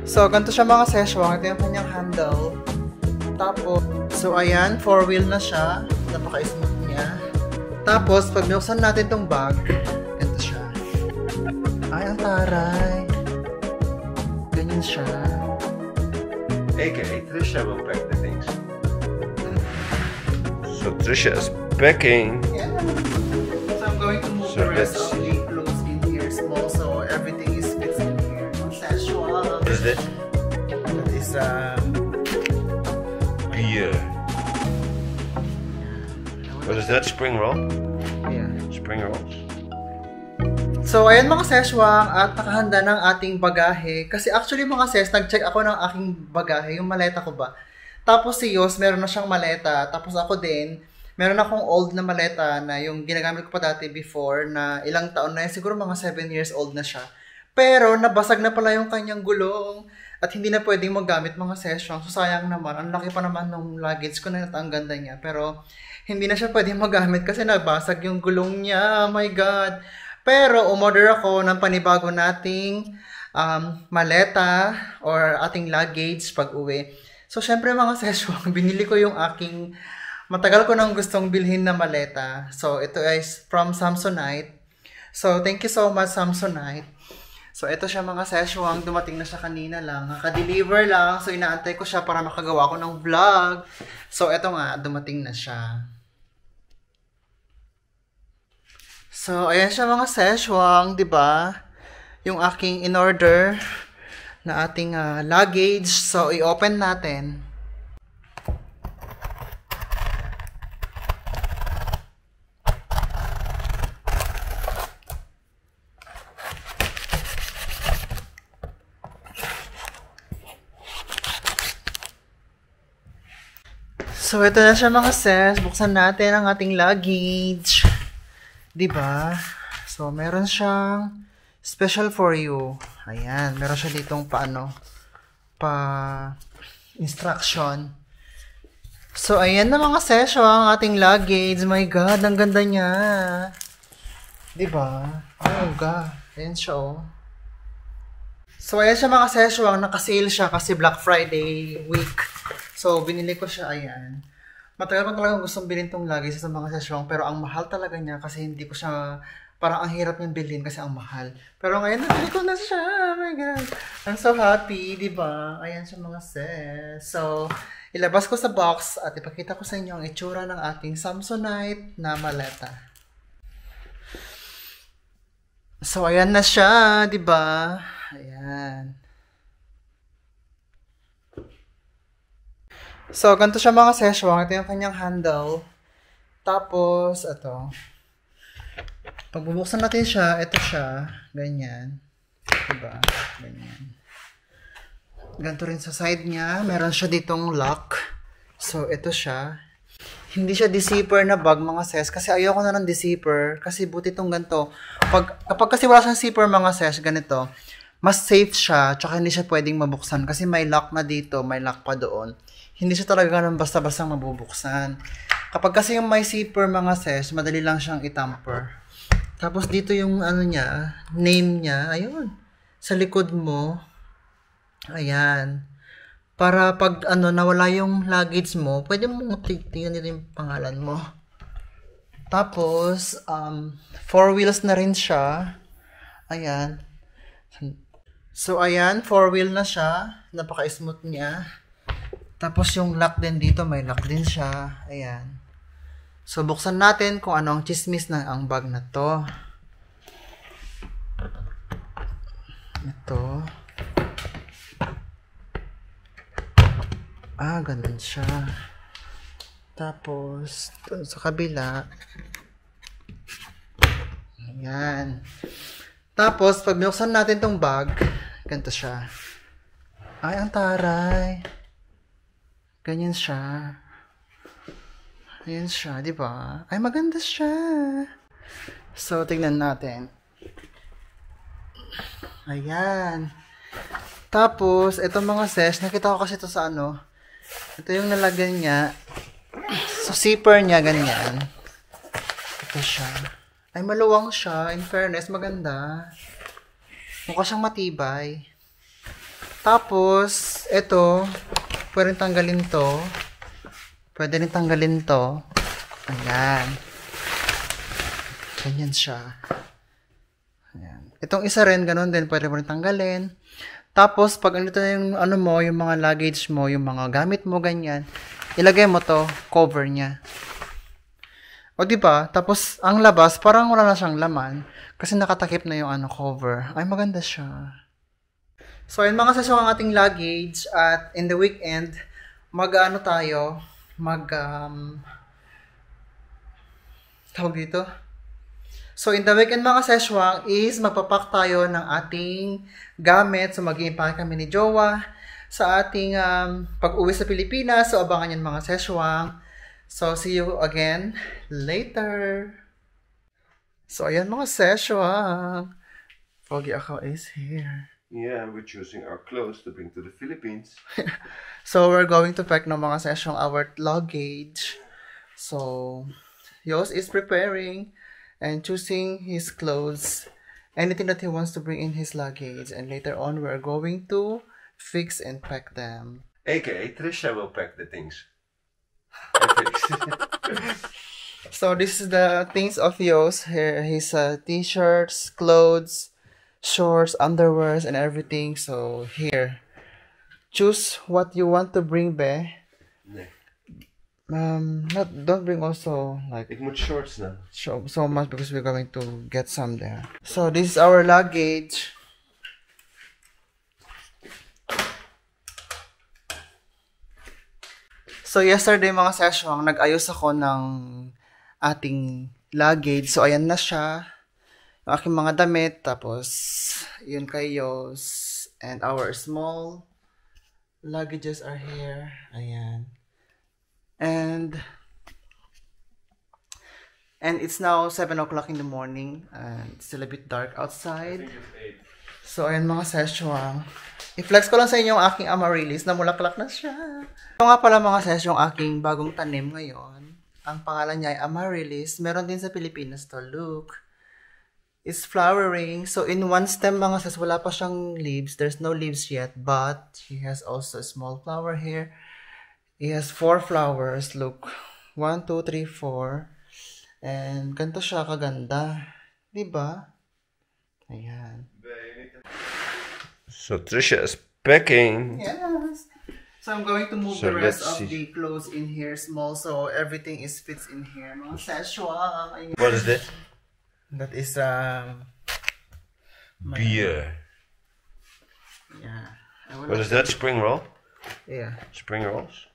So, ganito siya mga session. Ito yung kanyang handle. Tapos, so ayan, 4-wheel na siya. Napaka-smooth niya. Tapos, pag binuksan natin itong bag, ganito siya. Ay, ang taray. Ganyan siya. Okay, Trisha will pack the things. So Trisha is packing. Yeah. So I'm going to move the rest of the clothes in here small, so everything is fixed in here. Sexual. What is it? That is beer. What is that? Spring roll? Yeah. Spring rolls. So, ayan mga seswang at nakahanda ng ating bagahe. Kasi actually mga ses, nag-check ako ng aking bagahe, yung maleta ko ba. Tapos si Yos, meron na siyang maleta. Tapos ako din, meron akong old na maleta na yung ginagamit ko pa dati before na ilang taon na yun. Siguro mga 7 years old na siya. Pero nabasag na pala yung kanyang gulong at hindi na pwedeng magamit mga seswang. So sayang naman, ang laki pa naman ng luggage ko na ang ganda niya. Pero hindi na siya pwedeng magamit kasi nabasag yung gulong niya. Oh my God! Pero umorder ako ng panibago nating maleta or ating luggage pag uwi. So syempre mga seswang, binili ko yung aking matagal ko nang gustong bilhin na maleta. So ito is from Samsonite. So thank you so much Samsonite. So ito siya mga seswang, dumating na siya kanina lang. Naka-deliver lang. So inaantay ko siya para makagawa ko ng vlog. So ito nga, dumating na siya. So, ayan siya mga seswang, di ba? Yung aking in-order na ating luggage. So, i-open natin. So, ito na siya mga ses. Buksan natin ang ating luggage. Diba? So, meron siyang special for you. Ayan. Meron siya ditong instruction. So, ayan na mga session ang ating luggage. My God, ang ganda niya. Diba? Oh, God. Ayan siya, oh. So, ayan siya mga session. Naka-sale siya kasi Black Friday week. So, binili ko siya. Ayan. Matagal ko talagang gustong bilhin tong luggage sa mga session, pero ang mahal talaga niya kasi hindi ko siya, parang ang hirap niyang bilhin kasi ang mahal. Pero ngayon, nabili ko na siya. Oh my God. I'm so happy, di ba? Ayan siya mga ses. So, ilabas ko sa box at ipakita ko sa inyo ang itsura ng ating Samsonite na maleta. So, ayan na siya, di ba? Ayan. So, ganito siya mga session. Ito yung kanyang handle. Tapos, ito. Pag bubuksan natin siya, ito siya. Ganyan. Diba? Ganyan. Ganito rin sa side niya. Meron siya ditong lock. So, ito siya. Hindi siya de-zipper na bag mga ses. Kasi ayoko na ng de-zipper. Kasi buti itong ganito. Kapag kasi wala siyang zipper mga ses, ganito. Mas safe siya. Tsaka hindi siya pwedeng mabuksan. Kasi may lock na dito. May lock pa doon. Hindi siya talaga ganun basta-basta mabubuksan. Kapag kasi yung may zipper mga ses, madali lang siyang i-tamper. Tapos dito yung niya, name niya, ayun. Sa likod mo. Ayan. Para pag nawala yung luggage mo, pwede mo tingnan dito yung pangalan mo. Tapos 4 wheels na rin siya. Ayan. So ayan, 4 wheel na siya. Napaka-smooth niya. Tapos yung lock din dito, may lock din siya. Ayan. So, buksan natin kung ano ang chismis ng ang bag na to. Ito. Ganun siya. Tapos, sa kabila. Ayan. Tapos, pag binuksan natin tong bag, ganito siya. Ay, ang taray. Ganyan siya. Ayan siya, di ba? Ay, maganda siya. So, tingnan natin. Ayan. Tapos, ito mga ses, nakita ko kasi ito sa ito yung nalagyan niya. So, zipper niya, ganyan. Ito siya. Ay, maluwang siya. In fairness, maganda. Mukha siyang matibay. Tapos, ito, pwede rin tanggalin to. Pwede rin tanggalin to. Ayan. Ganyan siya. Ayan. Itong isa rin, ganun din, pwede mo rin tanggalin. Tapos, pag andito na yung, ano mo, yung mga luggage mo, yung mga gamit mo, ganyan, ilagay mo to, cover niya. O, diba? Tapos, ang labas, parang wala na siyang laman. Kasi nakatakip na yung ano, cover. Ay, maganda siya. So, yun mga sasyo ang ating luggage. At in the weekend, mag-ano tayo, tawag dito? So, in the weekend mga seswang is magpapak tayo ng ating gamit. So, mag-i-impake kami ni Jowa sa ating pag-uwi sa Pilipinas. So, abangan yan mga seswang. So, see you again later. So, ayan mga seswang. Pogi ako is here. Yeah, we're choosing our clothes to bring to the Philippines. So, we're going to pack ng mga seswang our luggage. So, Yos is preparing and choosing his clothes, anything that he wants to bring in his luggage, and later on we're going to fix and pack them. AKA Trisha will pack the things. So this is the things of Yos here, his t-shirts, clothes, shorts, underwears, and everything. So here, choose what you want to bring, Be. Don't bring also like Ik moet shorts now. so much because we're going to get some there. So this is our luggage. So yesterday mga session, nag-ayos ako ng ating luggage. So ayan na siya. Yung aking mga damit. Tapos yun kay Yos. And our small luggages are here. Ayan. And it's now 7 o'clock in the morning and it's still a bit dark outside. So ayan mga session. I-flex ko lang sa inyo yung aking amaryllis na mulaklak na siya. Ito nga pala mga session yung aking bagong tanim ngayon. Ang pangalan niya ay amaryllis. Meron din sa Pilipinas to. Look. It's flowering. So in one stem mga ses, wala pa siyang leaves. There's no leaves yet. But he has also a small flower here. He has 4 flowers. Look. 1, 2, 3, 4. And ganito siya kaganda. Diba? Ayan. So Trisha is packing. Yes. So I'm going to move the rest of the clothes in here small so everything is fits in here. Mga session. What is this? That is Beer. Yeah. What is that? Spring roll? Yeah. Spring rolls?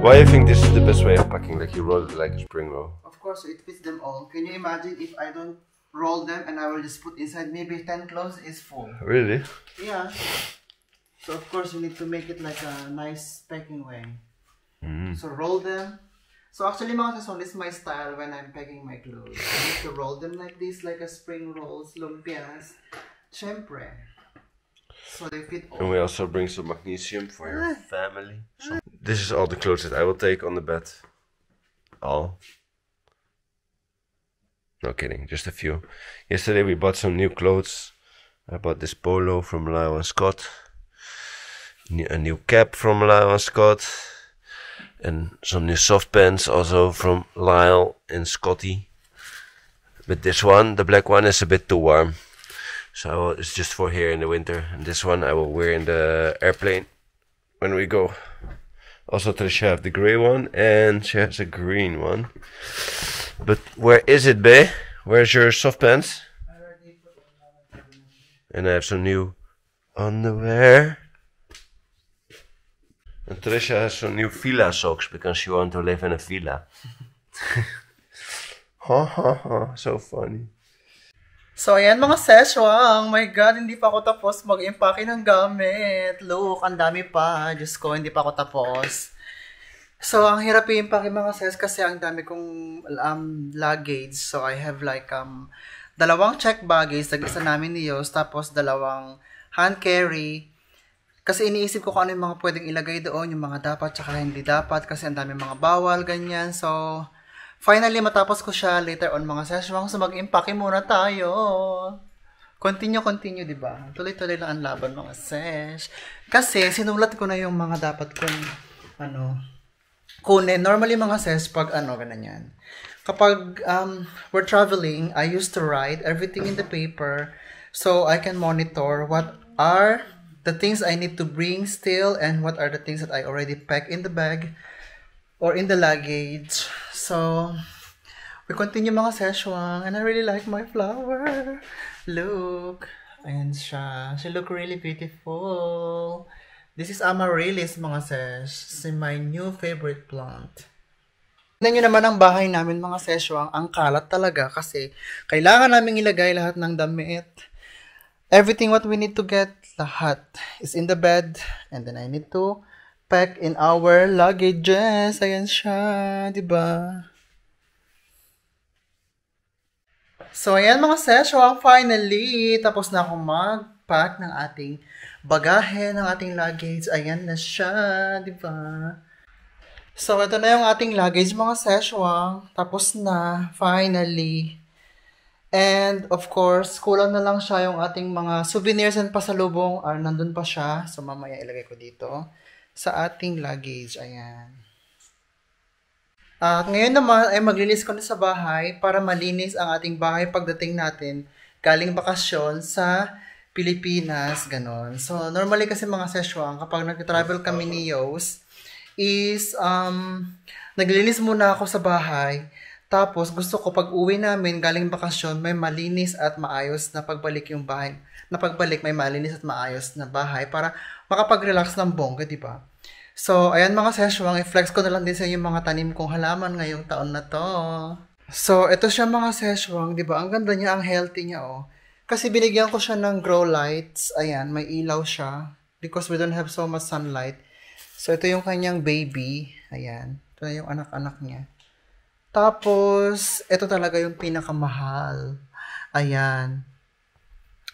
Why do you think this is the best way of packing? Like you roll it like a spring roll? Of course, it fits them all. Can you imagine if I don't roll them and I will just put inside maybe 10 clothes is full? Really? Yeah. So of course you need to make it like a nice packing way. So roll them. So actually mga sasong, this is my style when I'm packing my clothes. I need to roll them like this, like a spring rolls, lumpias. Syempre. So they fit all. And we also bring some magnesium for your family. So this is all the clothes that I will take on the bed. All. No kidding, just a few. Yesterday we bought some new clothes. I bought this polo from Lyle and Scott. A new cap from Lyle and Scott. And some new soft pants also from Lyle and Scotty. But this one, the black one, is a bit too warm. So it's just for here in the winter. And this one I will wear in the airplane when we go. Also Trisha have the grey one and she has a green one. But where is it, Bae? Where's your soft pants? And I have some new underwear. And Trisha has some new villa socks because she wants to live in a villa. Ha ha ha, so funny. So ayan mga seswang, my god, hindi pa ako tapos mag-impake ng gamit. Look, ang dami pa. Diyos ko, hindi pa ako tapos. So ang hirap i-impake mga ses kasi ang dami kong luggage. So I have like dalawang check baggage, nag-isa namin ni Yos, tapos dalawang hand carry, Kasi iniisip ko kung ano yung mga pwedeng ilagay doon, yung mga dapat tsaka hindi dapat kasi ang dami mga bawal, ganyan. So, finally matapos ko siya later on mga session. So, mag-impake muna tayo. Continue, di ba? Tuloy-tuloy lang ang laban mga sesh. Kasi sinulat ko na yung mga dapat kong kunin. Normally mga sesh pag ganyan. Kapag we're traveling, I used to write everything in the paper so I can monitor what are the things I need to bring still and what are the things that I already packed in the bag or in the luggage. So, we continue mga session and I really like my flower. Look. Ayan siya. She look really beautiful. This is Amaryllis mga sesh. My new favorite plant. Tignan nyo naman ang bahay namin mga session. Ang kalat talaga kasi kailangan namin ilagay lahat ng damit. Everything what we need to get, lahat is in the bed. And then I need to pack in our luggages. Ayan siya, diba? So, ayan mga session. Finally, tapos na akong mag-pack ng ating bagahe, ng ating luggage. Ayan na siya, diba? So, ito na yung ating luggage mga session. Tapos na, finally. And, of course, kulang na lang siya yung ating mga souvenirs and pasalubong. Nandun pa siya. So, mamaya ilagay ko dito sa ating luggage. Ayan. At ngayon naman ay maglinis ko na sa bahay para malinis ang ating bahay pagdating natin galing bakasyon sa Pilipinas. Ganon. So, normally kasi mga session, kapag nag-travel kami ni Yos, is naglinis muna ako sa bahay. Tapos, gusto ko pag uwi namin, galing bakasyon, may malinis at maayos na pagbalik yung bahay. Na pagbalik, may malinis at maayos na bahay para makapag-relax ng bongga, di ba? So, ayan mga session, i-flex ko na lang din sa yung mga tanim kong halaman ngayong taon na to. So, ito siya mga session, di ba? Ang ganda niya, ang healthy niya, oh. Kasi binigyan ko siya ng grow lights. Ayan, may ilaw siya. Because we don't have so much sunlight. So, ito yung kanyang baby. Ayan. Ito na yung anak-anak niya. Tapos, ito talaga yung pinakamahal. Ayan.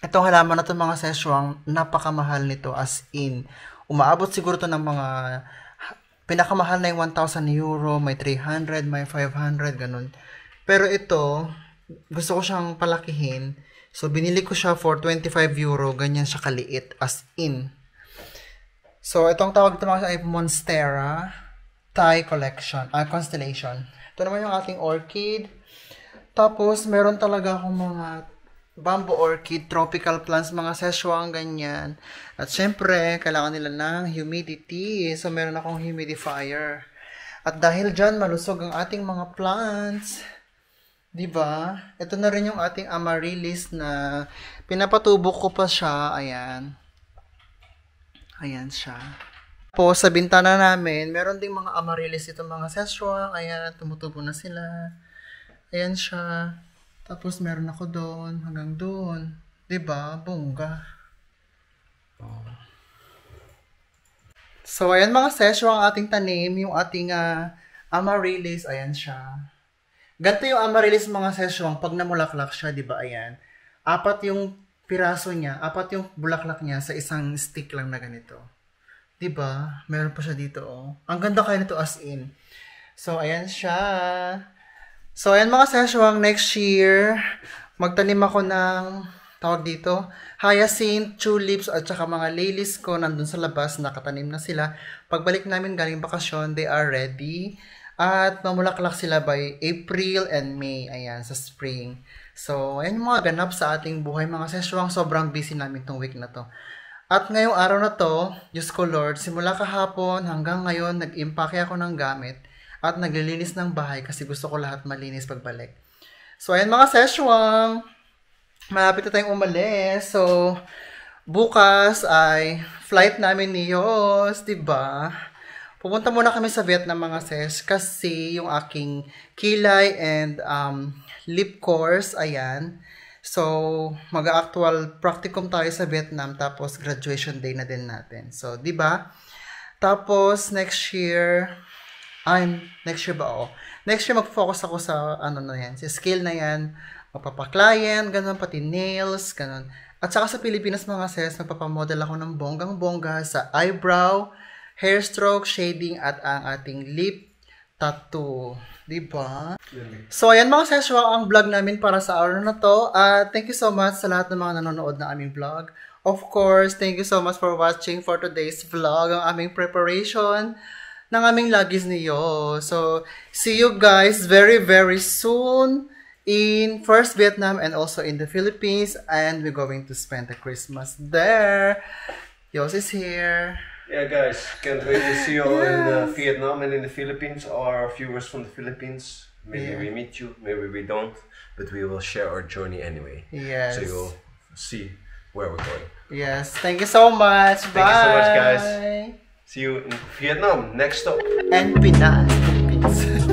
Itong halaman na ito mga seswang, napakamahal nito as in. Umaabot siguro to ng mga, pinakamahal na yung 1,000 euro, may 300, may 500, ganun. Pero ito, gusto ko siyang palakihin. So, binili ko siya for 25 euro, ganyan siya kaliit, as in. So, itong tawag ito mga ay Monstera Thai Constellation. Ito naman yung ating orchid. Tapos, meron talaga akong mga bamboo orchid, tropical plants, mga seswang, ganyan. At syempre, kailangan nila ng humidity. So, meron akong humidifier. At dahil dyan, malusog ang ating mga plants. Diba? Ito na rin yung ating amaryllis na pinapatubo ko pa siya. Ayan. Ayan siya. Po sa bintana namin, meron ding mga amaryllis itong mga seswang. Ayan, tumutubo na sila. Ayan siya. Tapos meron ako doon, hanggang doon. Diba? Bongga. Oh. So, ayan mga seswang ating tanim, yung ating amaryllis. Ayan siya. Ganito yung amaryllis mga seswang pag namulaklak siya, diba? Ayan. 4 yung piraso niya, 4 yung bulaklak niya sa isang stick lang na ganito. Diba? Meron pa siya dito, oh. Ang ganda kaya nito as in. So, ayan siya. So, ayan mga seswang, next year, magtanim ako ng, tawag dito, hyacinth, tulips, at saka mga lilies ko nandun sa labas, nakatanim na sila. Pagbalik namin galing bakasyon, they are ready. At mamulaklak sila by April and May, ayan, sa spring. So, ayan yung mga ganap sa ating buhay mga seswang, sobrang busy namin tong week na to. At ngayong araw na to, Diyos ko Lord, simula kahapon hanggang ngayon, nag-impake ako ng gamit at naglilinis ng bahay kasi gusto ko lahat malinis pagbalik. So, ayan mga seswang, malapit na tayong umalis. So, bukas ay flight namin ni Yos, diba? Pupunta muna kami sa Vietnam mga ses kasi yung aking kilay and lip course, ayan. So, mag-actual practicum tayo sa Vietnam tapos graduation day na din natin. So, di ba? Tapos, next year ba o? Next year, mag-focus ako sa, ano na yan, sa skill na yan, magpapa-client, ganun, pati nails, ganun. At saka sa Pilipinas mga sis, nagpapamodel ako ng bonggang-bongga sa eyebrow, hair stroke, shading, at ang ating lip tattoo. Diba? So, ayan mga seswa, ang vlog namin para sa araw na to. Thank you so much sa lahat ng mga nanonood na aming vlog. Of course, thank you so much for watching for today's vlog, ang aming preparation ng aming lagis niyo. So, see you guys very, very soon in first Vietnam and also in the Philippines, and we're going to spend the Christmas there. Yos is here. Yeah, guys, can't wait to see you all in Vietnam and in the Philippines. Our viewers from the Philippines, maybe we meet you, maybe we don't, but we will share our journey anyway. Yes. So you'll see where we're going. Yes. Thank you so much. Bye. Thank you so much, guys. See you in Vietnam. Next stop. And Pinay, Philippines.